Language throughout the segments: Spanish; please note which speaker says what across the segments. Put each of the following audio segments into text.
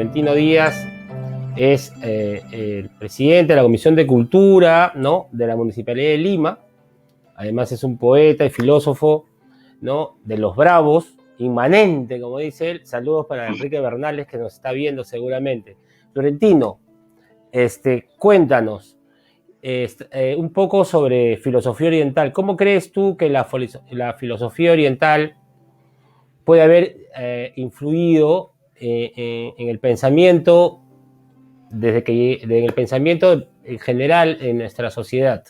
Speaker 1: Florentino Díaz es el presidente de la Comisión de Cultura, ¿no?, de la Municipalidad de Lima. Además es un poeta y filósofo, ¿no?, de los bravos, inmanente, como dice él. Saludos para Enrique Bernales, que nos está viendo seguramente. Florentino, cuéntanos un poco sobre filosofía oriental. ¿Cómo crees tú que la filosofía oriental puede haber influido en el pensamiento, en el pensamiento en general en nuestra sociedad?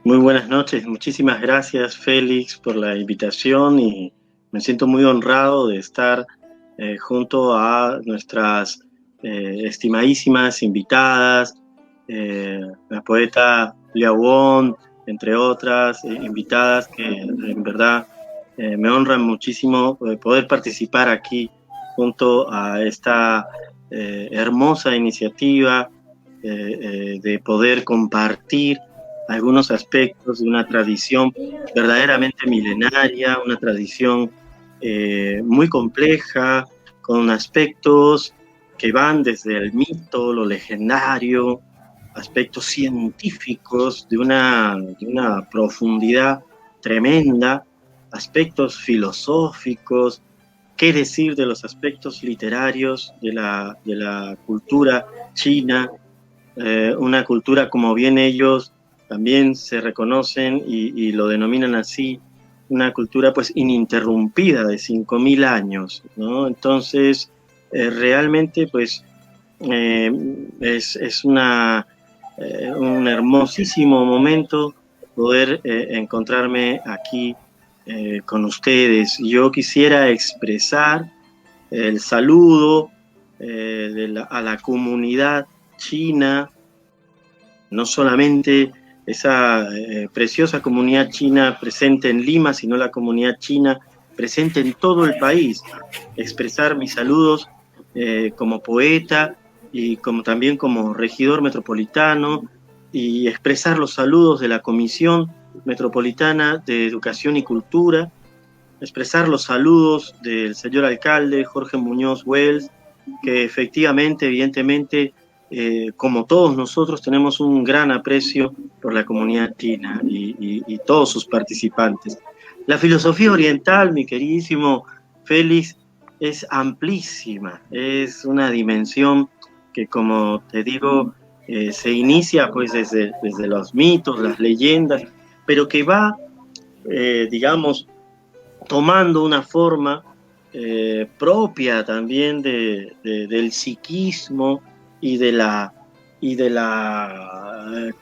Speaker 2: Muy buenas noches, muchísimas gracias Félix por la invitación y me siento muy honrado de estar junto a nuestras estimadísimas invitadas, la poeta Liao Won, entre otras invitadas que en verdad me honran muchísimo poder participar aquí junto a esta hermosa iniciativa de poder compartir algunos aspectos de una tradición verdaderamente milenaria, una tradición muy compleja, con aspectos que van desde el mito, lo legendario, aspectos científicos de una profundidad tremenda, aspectos filosóficos, qué decir de los aspectos literarios de la cultura china, una cultura, como bien ellos también se reconocen y lo denominan así, una cultura pues ininterrumpida de 5.000 años, ¿no? Entonces, realmente pues es un hermosísimo momento poder encontrarme aquí con ustedes. Yo quisiera expresar el saludo a la comunidad china, no solamente esa preciosa comunidad china presente en Lima, sino la comunidad china presente en todo el país. Expresar mis saludos como poeta y también como regidor metropolitano, y expresar los saludos de la Comisión Metropolitana de Educación y Cultura, expresar los saludos del señor alcalde Jorge Muñoz Wells, que efectivamente, evidentemente, como todos nosotros, tenemos un gran aprecio por la comunidad china y todos sus participantes. La filosofía oriental, mi queridísimo Félix, es amplísima, es una dimensión que, como te digo, se inicia pues desde los mitos, las leyendas, pero que va, digamos, tomando una forma propia también del psiquismo y de la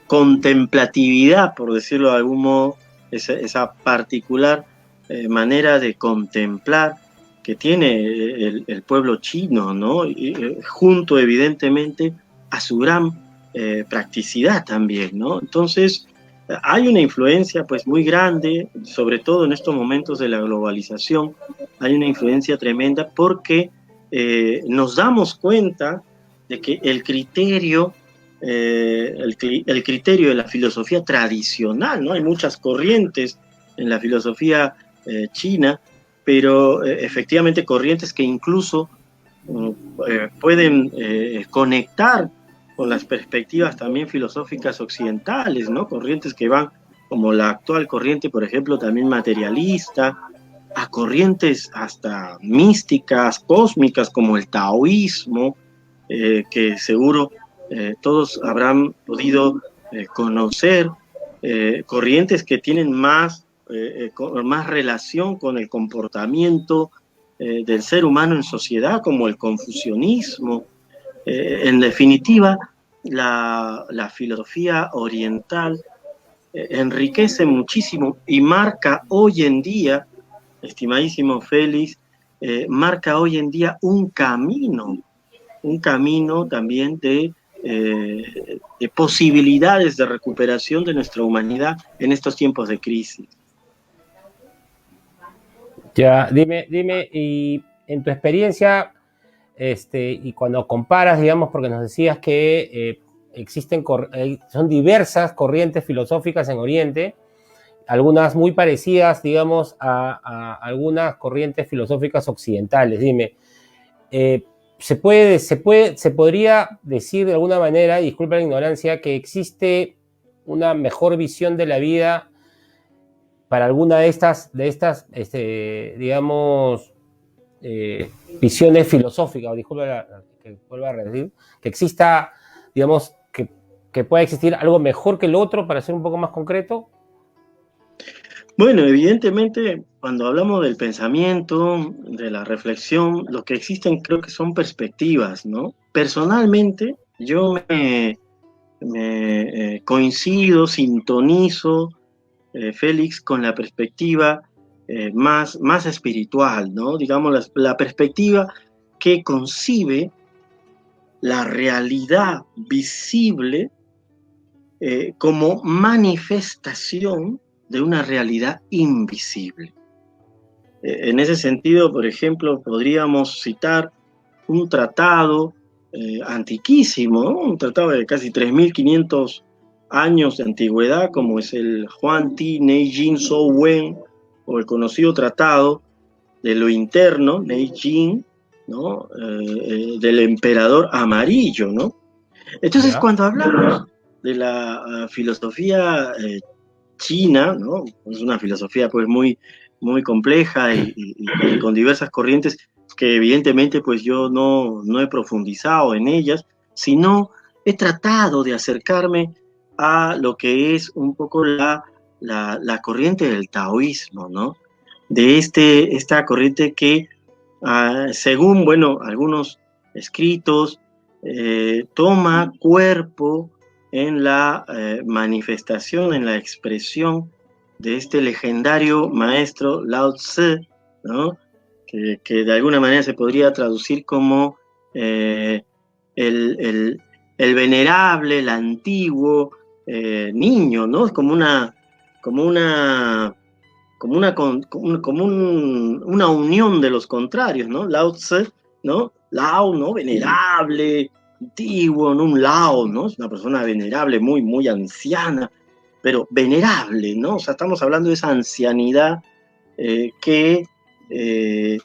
Speaker 2: contemplatividad, por decirlo de algún modo, esa particular manera de contemplar que tiene el pueblo chino, ¿no? Junto evidentemente a su gran practicidad también, ¿no? Entonces, hay una influencia pues muy grande, sobre todo en estos momentos de la globalización, hay una influencia tremenda porque nos damos cuenta de que el criterio de la filosofía tradicional, ¿no? Hay muchas corrientes en la filosofía china, pero efectivamente corrientes que incluso pueden conectar con las perspectivas también filosóficas occidentales, ¿no? Corrientes que van, como la actual corriente, por ejemplo, también materialista, a corrientes hasta místicas, cósmicas, como el taoísmo, que seguro todos habrán podido conocer, corrientes que tienen más relación con el comportamiento del ser humano en sociedad, como el confucianismo. En definitiva, la filosofía oriental enriquece muchísimo y marca hoy en día, estimadísimo Félix, marca hoy en día un camino también de posibilidades de recuperación de nuestra humanidad en estos tiempos de crisis.
Speaker 1: Ya, dime, y en tu experiencia, y cuando comparas, digamos, porque nos decías que son diversas corrientes filosóficas en Oriente, algunas muy parecidas, digamos, a algunas corrientes filosóficas occidentales. Dime, se podría decir de alguna manera, y disculpa la ignorancia, que existe una mejor visión de la vida para alguna de estas digamos, visiones filosóficas, o disculpa que vuelva a decir, que exista, digamos, que pueda existir algo mejor que el otro, para ser un poco más concreto.
Speaker 2: Bueno, evidentemente, cuando hablamos del pensamiento, de la reflexión, lo que existen creo que son perspectivas, ¿no? Personalmente, yo me coincido, sintonizo, Félix, con la perspectiva más espiritual, ¿no? Digamos, la perspectiva que concibe la realidad visible como manifestación de una realidad invisible. En ese sentido, por ejemplo, podríamos citar un tratado antiquísimo, ¿no? Un tratado de casi 3.500 años de antigüedad, como es el Huang Ti Neijing Zhou Wen, o el conocido tratado de lo interno, Neijing, ¿no? Del emperador amarillo, ¿no? Entonces,
Speaker 1: ¿Ya?
Speaker 2: cuando hablamos de la filosofía china, ¿no? Es una filosofía pues muy compleja y con diversas corrientes que evidentemente pues yo no he profundizado en ellas, sino he tratado de acercarme a lo que es un poco la corriente del taoísmo, ¿no? De esta corriente que, según, bueno, algunos escritos, toma cuerpo en la manifestación, en la expresión de este legendario maestro Lao Tse, ¿no? Que de alguna manera se podría traducir como el, el, el venerable, el antiguo niño, ¿no? Es como una, una unión de los contrarios, ¿no? Lao Tse, ¿no? Lao, ¿no? Venerable, antiguo, ¿no? Un Lao, ¿no? Es una persona venerable, muy anciana, pero venerable, ¿no? O sea, estamos hablando de esa ancianidad eh, que, eh,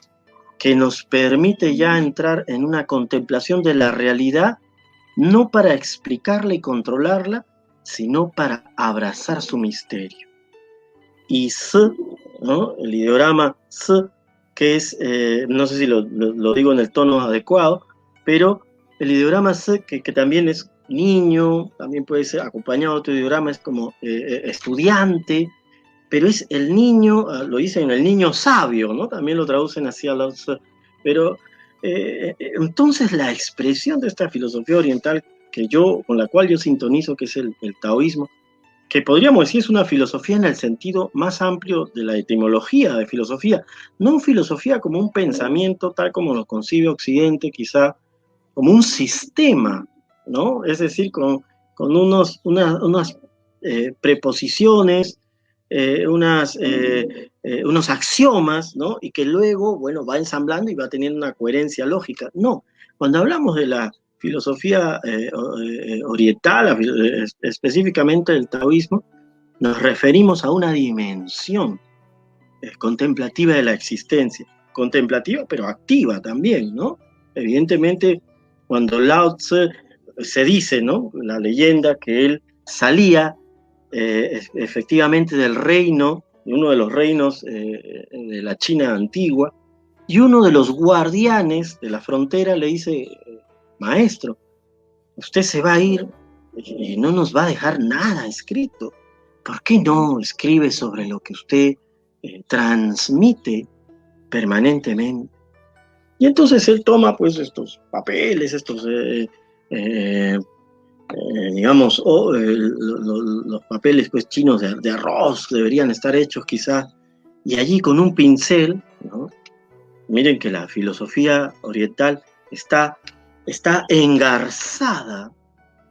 Speaker 2: que nos permite ya entrar en una contemplación de la realidad, no para explicarla y controlarla, sino para abrazar su misterio. Y S, ¿no? El ideograma S, que es, no sé si lo digo en el tono adecuado, pero el ideograma S, que también es niño, también puede ser acompañado de otro ideograma, es como estudiante, pero es el niño, lo dicen el niño sabio, ¿no? También lo traducen así a los, pero entonces la expresión de esta filosofía oriental con la cual yo sintonizo, que es el taoísmo, que podríamos decir es una filosofía en el sentido más amplio de la etimología de filosofía, no filosofía como un pensamiento tal como lo concibe Occidente, quizá como un sistema, ¿no? Es decir, con unas preposiciones, unos axiomas, ¿no? Y que luego, bueno, va ensamblando y va teniendo una coherencia lógica. No, cuando hablamos de la filosofía oriental, específicamente del taoísmo, nos referimos a una dimensión contemplativa de la existencia, contemplativa pero activa también, ¿no? Evidentemente, cuando Lao Tse se dice, ¿no? La leyenda que él salía efectivamente del reino, de uno de los reinos de la China antigua, y uno de los guardianes de la frontera le dice, maestro, usted se va a ir y no nos va a dejar nada escrito. ¿Por qué no escribe sobre lo que usted transmite permanentemente? Y entonces él toma pues estos papeles, estos, digamos, los papeles pues chinos de arroz deberían estar hechos quizá, y allí con un pincel, ¿no? Miren que la filosofía oriental está engarzada,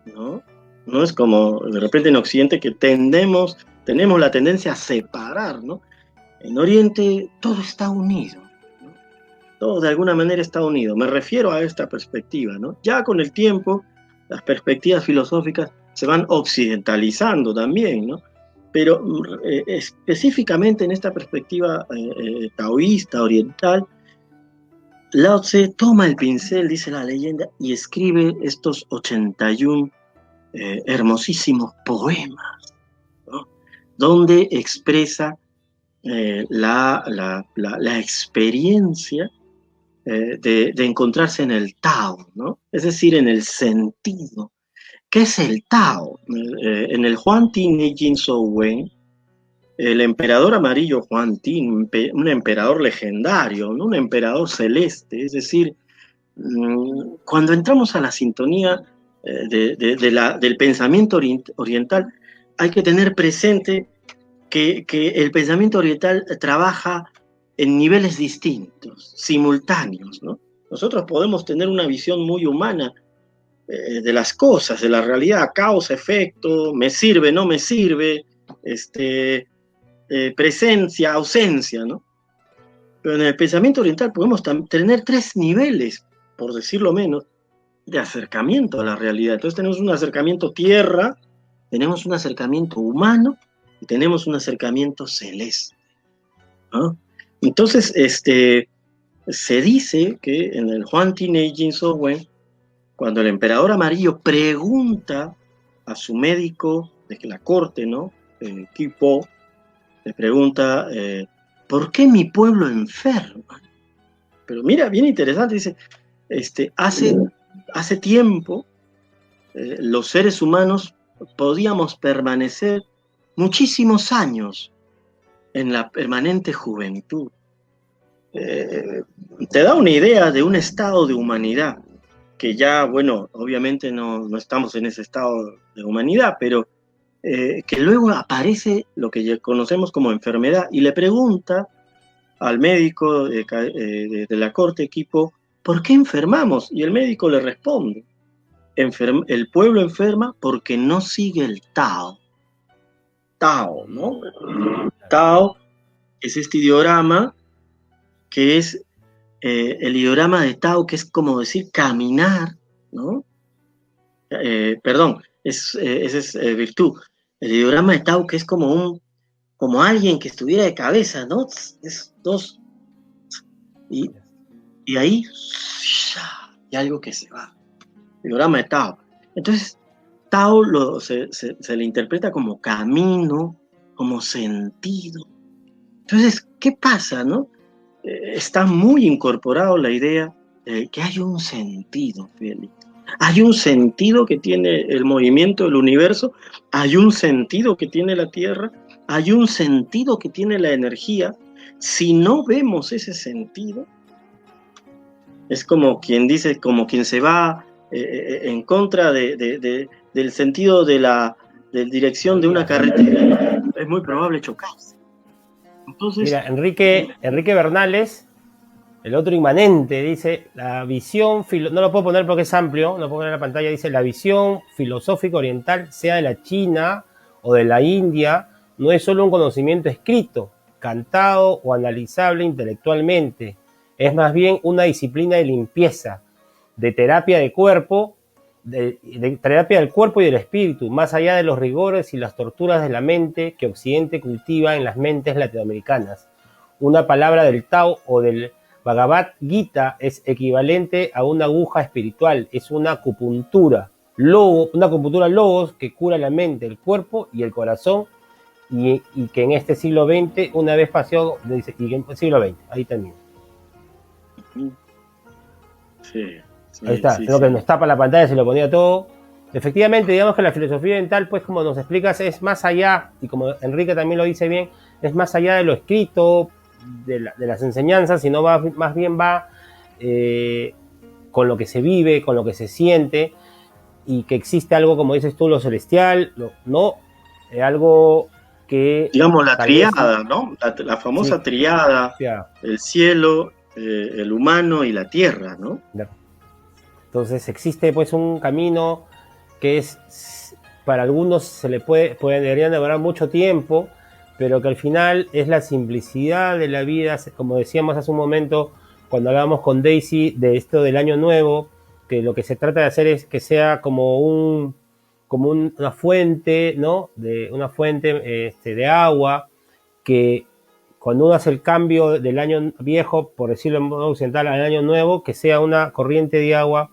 Speaker 2: ¿no? No es como de repente en Occidente que tenemos la tendencia a separar, ¿no? En Oriente todo está unido, ¿no? Todo de alguna manera está unido. Me refiero a esta perspectiva, ¿no? Ya con el tiempo, las perspectivas filosóficas se van occidentalizando también, ¿no? Pero específicamente en esta perspectiva taoísta, oriental, Lao Tse toma el pincel, dice la leyenda, y escribe estos 81 hermosísimos poemas, ¿no? Donde expresa la experiencia de encontrarse en el Tao, ¿no? Es decir, en el sentido. ¿Qué es el Tao? En el Huang Ti Neijing Shou Wen, el emperador amarillo Huang Ti, un emperador legendario, ¿no? Un emperador celeste, es decir, cuando entramos a la sintonía del pensamiento oriental, hay que tener presente que el pensamiento oriental trabaja en niveles distintos, simultáneos, ¿no? Nosotros podemos tener una visión muy humana de las cosas, de la realidad, causa, efecto, me sirve, no me sirve, presencia, ausencia, ¿no? Pero en el pensamiento oriental podemos tener 3 niveles, por decirlo menos, de acercamiento a la realidad. Entonces tenemos un acercamiento tierra, tenemos un acercamiento humano y tenemos un acercamiento celeste, ¿no? Entonces, se dice que en el Huang Ti Neijing Shou Wen, cuando el emperador amarillo pregunta a su médico de la corte, ¿no? Qipo, le pregunta, ¿por qué mi pueblo enferma? Pero mira, bien interesante, dice, hace tiempo los seres humanos podíamos permanecer muchísimos años en la permanente juventud. Te da una idea de un estado de humanidad que ya, bueno, obviamente no estamos en ese estado de humanidad, pero que luego aparece lo que ya conocemos como enfermedad y le pregunta al médico de la corte Qipo, ¿por qué enfermamos? Y el médico le responde, el pueblo enferma porque no sigue el Tao. Tao, ¿no? Tao es este ideograma que es el ideograma de Tao, que es como decir caminar, ¿no? Perdón, esa es virtud. El ideograma de Tao, que es como alguien que estuviera de cabeza, ¿no? Es dos. Y ahí hay algo que se va. El ideograma de Tao. Entonces, Tao se le interpreta como camino, como sentido. Entonces, ¿qué pasa, no? Está muy incorporado la idea de que hay un sentido, Félix. Hay un sentido que tiene el movimiento del universo, hay un sentido que tiene la Tierra, hay un sentido que tiene la energía. Si no vemos ese sentido, es como quien dice, como quien se va en contra del sentido de la dirección de una carretera, es muy probable chocarse. Entonces,
Speaker 1: mira, Enrique Bernales, el otro inmanente, dice, la visión, no lo puedo poner porque es amplio, no lo puedo poner en la pantalla, dice, la visión filosófica oriental, sea de la China o de la India, no es solo un conocimiento escrito, cantado o analizable intelectualmente, es más bien una disciplina de limpieza, de terapia de cuerpo, de terapia del cuerpo y del espíritu, más allá de los rigores y las torturas de la mente que Occidente cultiva en las mentes latinoamericanas. Una palabra del Tao o del Bhagavad Gita es equivalente a una aguja espiritual, es una acupuntura logos que cura la mente, el cuerpo y el corazón, y que en este siglo XX, una vez pasó, y en el siglo XX, ahí termina.
Speaker 2: Sí,
Speaker 1: ahí está, creo que nos tapa la pantalla, se lo ponía todo. Efectivamente, digamos que la filosofía oriental, pues como nos explicas, es más allá, y como Enrique también lo dice bien, es más allá de lo escrito, de las enseñanzas, sino más bien va con lo que se vive, con lo que se siente, y que existe algo, como dices tú, lo celestial, ¿no? Algo que...
Speaker 2: digamos la triada, ¿no? La famosa sí, triada, el cielo, el humano y la tierra, ¿no?
Speaker 1: Entonces existe pues un camino que es, para algunos se le deberían demorar mucho tiempo, pero que al final es la simplicidad de la vida, como decíamos hace un momento cuando hablábamos con Daisy de esto del año nuevo, que lo que se trata de hacer es que sea como una fuente, ¿no? Una fuente de agua que cuando uno hace el cambio del año viejo, por decirlo en modo occidental, al año nuevo, que sea una corriente de agua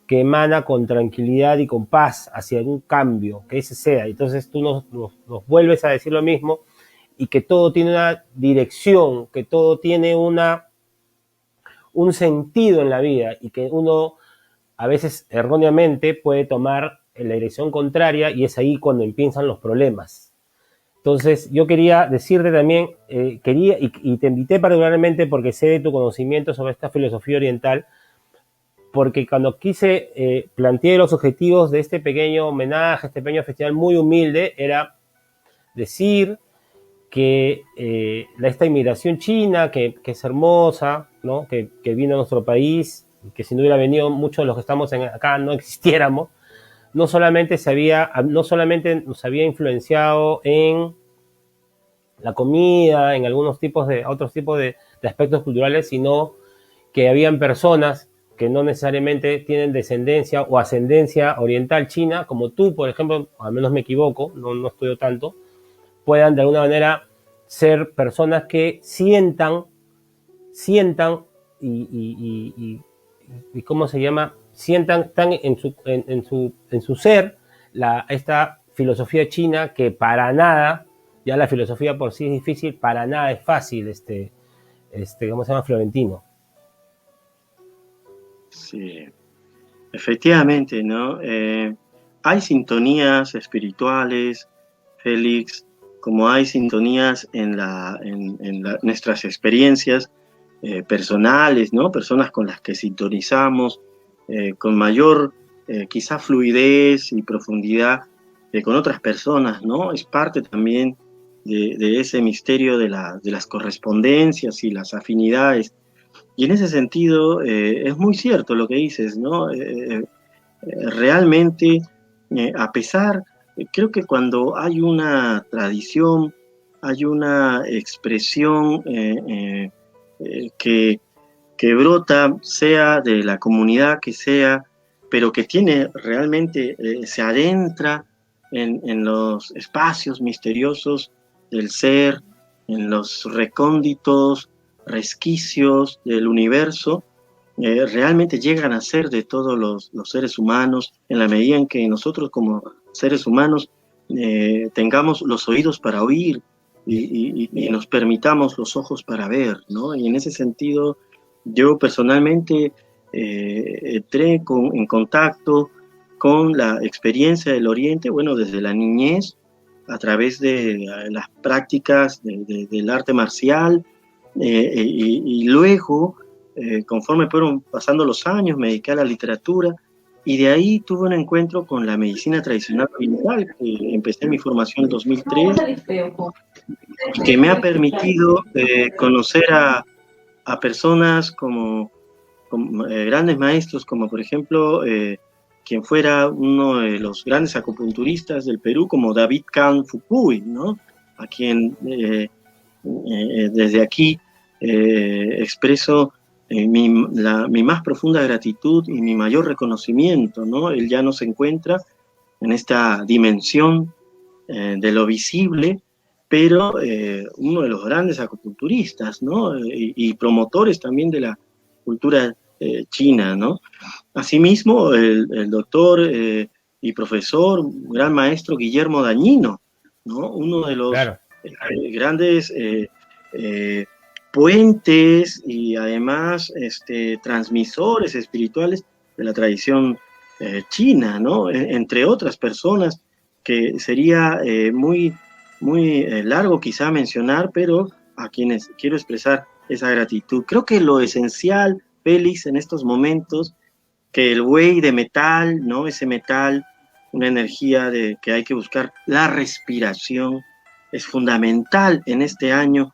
Speaker 1: que emana con tranquilidad y con paz hacia un cambio, que ese sea. Entonces tú nos vuelves a decir lo mismo, y que todo tiene una dirección, que todo tiene un sentido en la vida, y que uno a veces erróneamente puede tomar la dirección contraria, y es ahí cuando empiezan los problemas. Entonces, yo quería decirte también, y te invité particularmente porque sé de tu conocimiento sobre esta filosofía oriental, porque cuando planteé los objetivos de este pequeño homenaje, este pequeño festival muy humilde, era decir que esta inmigración china, que es hermosa, ¿no? que vino a nuestro país, que si no hubiera venido muchos de los que estamos acá no existiéramos, no solamente nos había influenciado en la comida, en otros tipos de aspectos culturales, sino que habían personas que no necesariamente tienen descendencia o ascendencia oriental china, como tú, por ejemplo, al menos me equivoco, no estudio tanto, puedan de alguna manera ser personas que sientan y ¿cómo se llama? Sientan tan en su ser esta filosofía china, que para nada, ya la filosofía por sí es difícil, para nada es fácil, ¿cómo se llama? Florentino.
Speaker 2: Sí, efectivamente, ¿no? Hay sintonías espirituales, Félix, como hay sintonías en nuestras experiencias personales, ¿no? Personas con las que sintonizamos con mayor quizá fluidez y profundidad con otras personas, ¿no? Es parte también de ese misterio de las correspondencias y las afinidades. Y en ese sentido es muy cierto lo que dices, ¿no? Realmente, a pesar, creo que cuando hay una tradición, hay una expresión que brota, sea de la comunidad que sea, pero que tiene realmente, se adentra en los espacios misteriosos del ser, en los recónditos resquicios del universo, realmente llegan a ser de todos los seres humanos, en la medida en que nosotros como seres humanos tengamos los oídos para oír y nos permitamos los ojos para ver, ¿no? Y en ese sentido, yo personalmente entré en contacto con la experiencia del Oriente, bueno, desde la niñez, a través de las prácticas del arte marcial, y luego, conforme fueron pasando los años, me dediqué a la literatura, y de ahí tuve un encuentro con la medicina tradicional oriental, que empecé mi formación en 2003, y que me ha permitido conocer a personas como grandes maestros, como por ejemplo quien fuera uno de los grandes acupunturistas del Perú, como David Khan Fukui, ¿no? A quien desde aquí expreso mi más profunda gratitud y mi mayor reconocimiento, ¿no? Él ya no se encuentra en esta dimensión de lo visible, pero uno de los grandes acupunturistas, ¿no? Y promotores también de la cultura china, ¿no? Asimismo, el doctor y profesor, gran maestro Guillermo Dañino, ¿no? Uno de los
Speaker 1: Claro.
Speaker 2: Grandes puentes y además transmisores espirituales de la tradición china, ¿no? Entre otras personas que sería muy largo quizá mencionar, pero a quienes quiero expresar esa gratitud. Creo que lo esencial, Félix, en estos momentos, que el buey de metal, ¿no? Ese metal, una energía que hay que buscar, la respiración, es fundamental en este año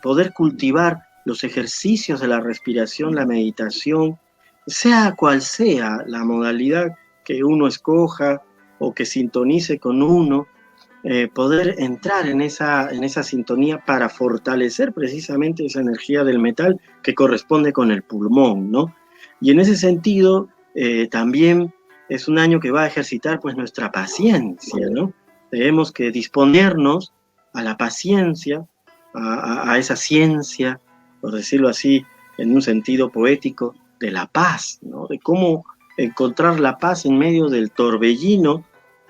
Speaker 2: poder cultivar los ejercicios de la respiración, la meditación, sea cual sea la modalidad que uno escoja o que sintonice con uno, poder entrar en esa sintonía para fortalecer precisamente esa energía del metal que corresponde con el pulmón, ¿no? Y en ese sentido, también es un año que va a ejercitar pues nuestra paciencia, ¿no? Tenemos que disponernos a la paciencia a esa ciencia, por decirlo así, en un sentido poético, de la paz, ¿no? De cómo encontrar la paz en medio del torbellino,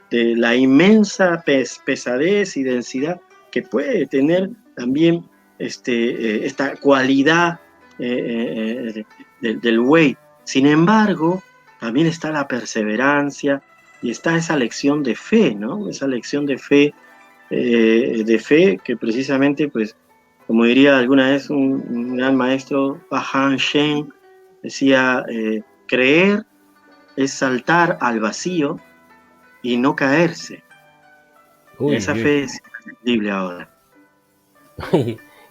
Speaker 2: de la inmensa pesadez y densidad que puede tener también esta cualidad del buey. Sin embargo, también está la perseverancia y está esa lección de fe, ¿no? Esa lección de fe que precisamente, pues, como diría alguna vez un gran maestro, Han Shen, decía, creer es saltar al vacío y no caerse.
Speaker 1: Uy,
Speaker 2: Esa
Speaker 1: uy.
Speaker 2: fe es imprescindible ahora.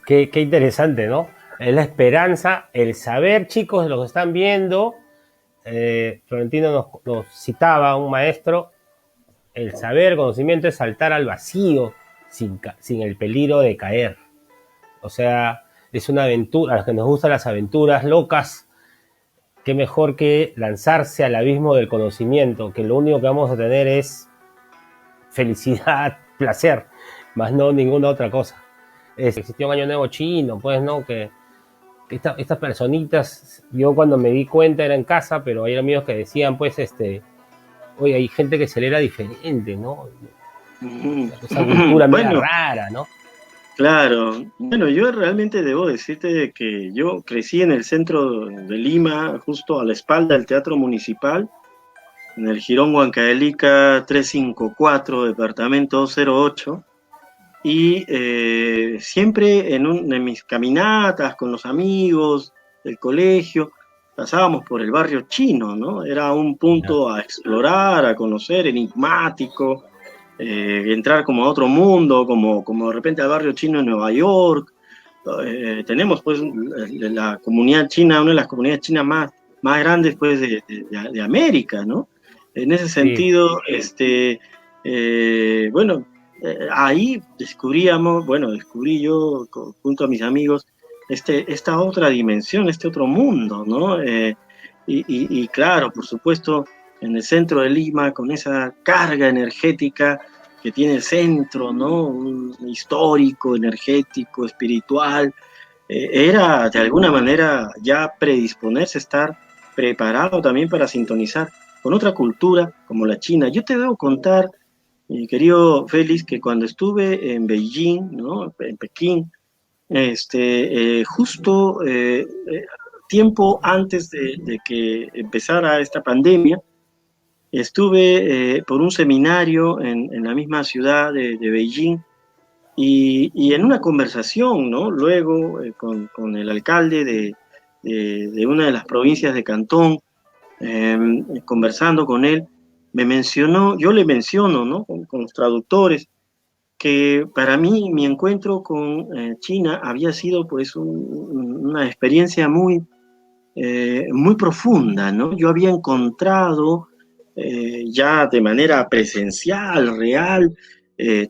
Speaker 1: Qué interesante, ¿no? Es la esperanza, el saber, chicos, de los que están viendo. Florentino nos citaba un maestro, el saber, conocimiento es saltar al vacío sin el peligro de caer. O sea, es una aventura, a los que nos gustan las aventuras locas, qué mejor que lanzarse al abismo del conocimiento, que lo único que vamos a tener es felicidad, placer, más no ninguna otra cosa. Existió un año nuevo chino, pues, ¿no? Que estas personitas, yo cuando me di cuenta era en casa, pero hay amigos que decían, pues, oye, hay gente que celebra diferente, ¿no? Esa cultura media
Speaker 2: Bueno,
Speaker 1: rara, ¿no?
Speaker 2: claro. Bueno, yo realmente debo decirte que yo crecí en el centro de Lima, justo a la espalda del Teatro Municipal, en el Jirón Huancaelica 354, departamento 08. Y siempre en mis caminatas con los amigos del colegio, pasábamos por el barrio chino, ¿no? Era un punto a explorar, a conocer, enigmático, entrar como a otro mundo, como de repente al barrio chino en Nueva York. Tenemos pues la comunidad china, una de las comunidades chinas más grandes pues de América, ¿no? En ese
Speaker 1: Sí.
Speaker 2: sentido, bueno, ahí descubrí yo junto a mis amigos esta otra dimensión, este otro mundo, ¿no? Y claro, por supuesto, en el centro de Lima, con esa carga energética que tiene el centro, ¿no? Un histórico, energético, espiritual, era de alguna manera ya predisponerse, estar preparado también para sintonizar con otra cultura como la China. Yo te debo contar, mi querido Félix, que cuando estuve en Beijing, ¿no? En Pekín, justo tiempo antes de que empezara esta pandemia, estuve por un seminario en la misma ciudad de Beijing y en una conversación, ¿no? Luego con el alcalde de una de las provincias de Cantón, conversando con él, yo le menciono, ¿no? Con los traductores, que para mí mi encuentro con China había sido pues una experiencia muy profunda, ¿no? Yo había encontrado ya de manera presencial, real,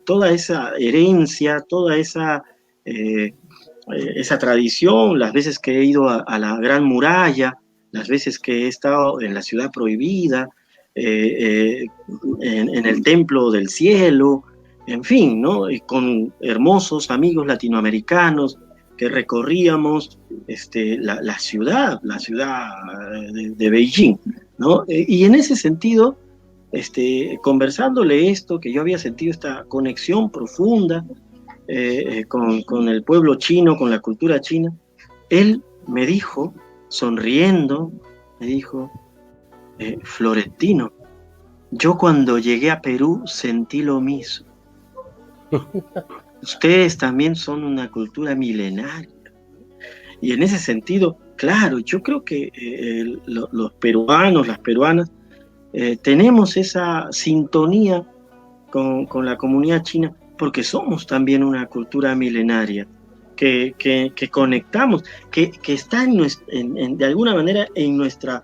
Speaker 2: toda esa herencia, toda esa tradición, las veces que he ido a la Gran Muralla, las veces que he estado en la Ciudad Prohibida, en el Templo del Cielo, en fin, ¿no? Y con hermosos amigos latinoamericanos que recorríamos la ciudad de Beijing, ¿no? Y en ese sentido, conversándole esto, que yo había sentido esta conexión profunda con el pueblo chino, con la cultura china, él me dijo, sonriendo, me dijo, Florentino, yo cuando llegué a Perú sentí lo mismo. Ustedes también son una cultura milenaria. Y en ese sentido, claro, yo creo que los peruanos, las peruanas, tenemos esa sintonía con la comunidad china porque somos también una cultura milenaria que conectamos, que está de alguna manera en nuestro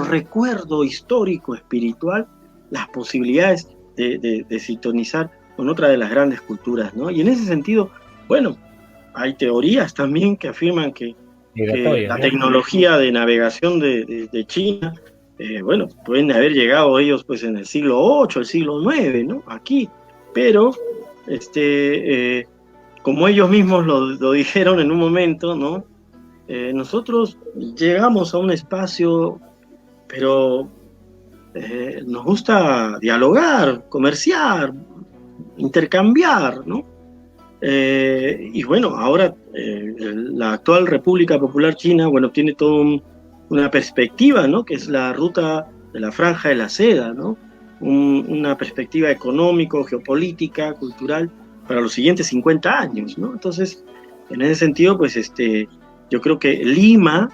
Speaker 2: recuerdo histórico, espiritual, las posibilidades de sintonizar con otra de las grandes culturas, ¿no? Y en ese sentido, bueno, hay teorías también que afirman que la tecnología de navegación de China, bueno, pueden haber llegado ellos pues en el siglo VIII, el siglo IX, ¿no? Aquí, pero como ellos mismos lo dijeron en un momento, ¿no? Nosotros llegamos a un espacio, pero nos gusta dialogar, comerciar, intercambiar, ¿no? Y bueno, ahora la actual República Popular China, bueno, tiene toda una perspectiva, ¿no? Que es la ruta de la Franja de la Seda, ¿no? Una perspectiva económico, geopolítica, cultural para los siguientes 50 años, ¿no? Entonces, en ese sentido, pues yo creo que Lima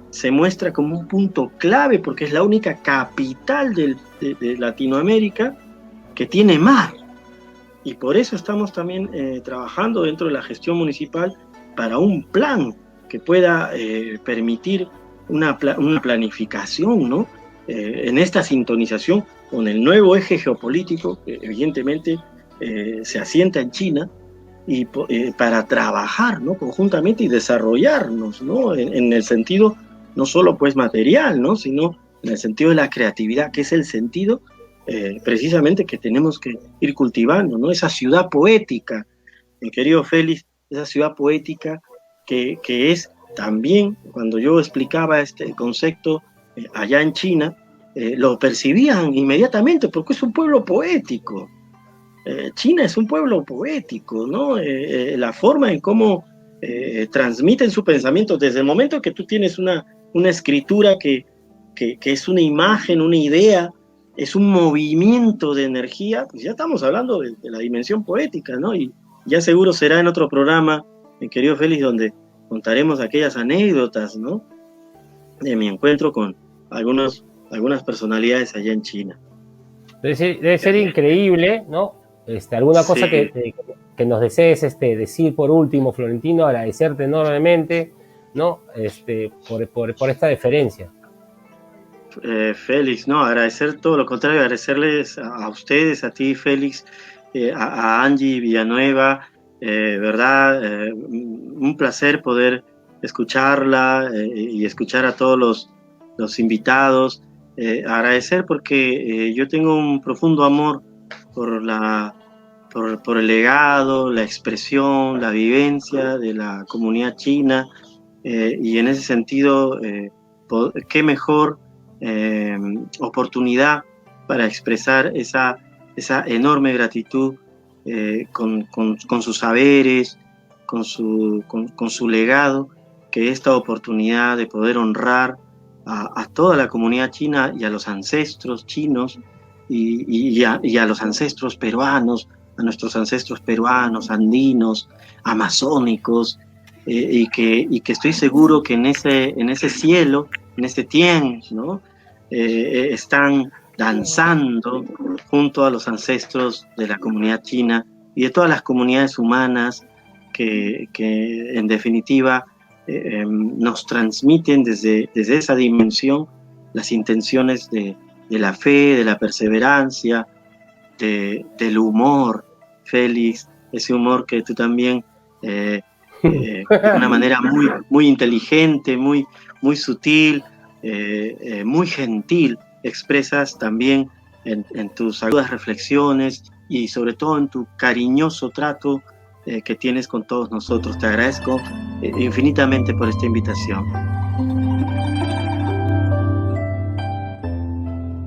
Speaker 2: se muestra como un punto clave porque es la única capital de Latinoamérica que tiene mar. Y por eso estamos también trabajando dentro de la gestión municipal para un plan que pueda permitir una planificación, ¿no? En esta sintonización con el nuevo eje geopolítico, que evidentemente se asienta en China, y para trabajar, ¿no? Conjuntamente y desarrollarnos, ¿no? En el sentido no solo pues material, ¿no? Sino en el sentido de la creatividad, que es el sentido precisamente que tenemos que ir cultivando, ¿no? Esa ciudad poética, mi querido Félix, esa ciudad poética que es también, cuando yo explicaba este concepto allá en China, lo percibían inmediatamente porque es un pueblo poético. China es un pueblo poético, ¿no? La forma en cómo transmiten su pensamiento, desde el momento que tú tienes una escritura que es una imagen, una idea, es un movimiento de energía, pues ya estamos hablando de la dimensión poética, ¿no? Y ya seguro será en otro programa, mi querido Félix, donde contaremos aquellas anécdotas, ¿no? De mi encuentro con algunas personalidades allá en China.
Speaker 1: Debe ser increíble, ¿no? Alguna cosa
Speaker 2: Sí.
Speaker 1: que nos desees decir por último, Florentino, agradecerte enormemente, ¿no? Por esta deferencia.
Speaker 2: Félix, no, agradecer todo lo contrario, agradecerles a ustedes, a ti, Félix, a Angie Villanueva, ¿verdad? Un placer poder escucharla y escuchar a todos los invitados. Agradecer porque yo tengo un profundo amor por el legado, la expresión, la vivencia de la comunidad china, y en ese sentido, qué mejor oportunidad para expresar esa enorme gratitud con sus saberes, con su legado, que esta oportunidad de poder honrar a toda la comunidad china y a los ancestros chinos y a los ancestros peruanos, a nuestros ancestros peruanos, andinos, amazónicos, y que estoy seguro que en ese cielo, en ese Tien, ¿no? Están danzando junto a los ancestros de la comunidad china y de todas las comunidades humanas que en definitiva nos transmiten desde esa dimensión las intenciones de la fe, de la perseverancia, del humor, Félix, ese humor que tú también de una manera muy, muy inteligente, muy, muy sutil, muy gentil, expresas también en tus agudas reflexiones y sobre todo en tu cariñoso trato que tienes con todos nosotros. Te agradezco infinitamente por esta invitación.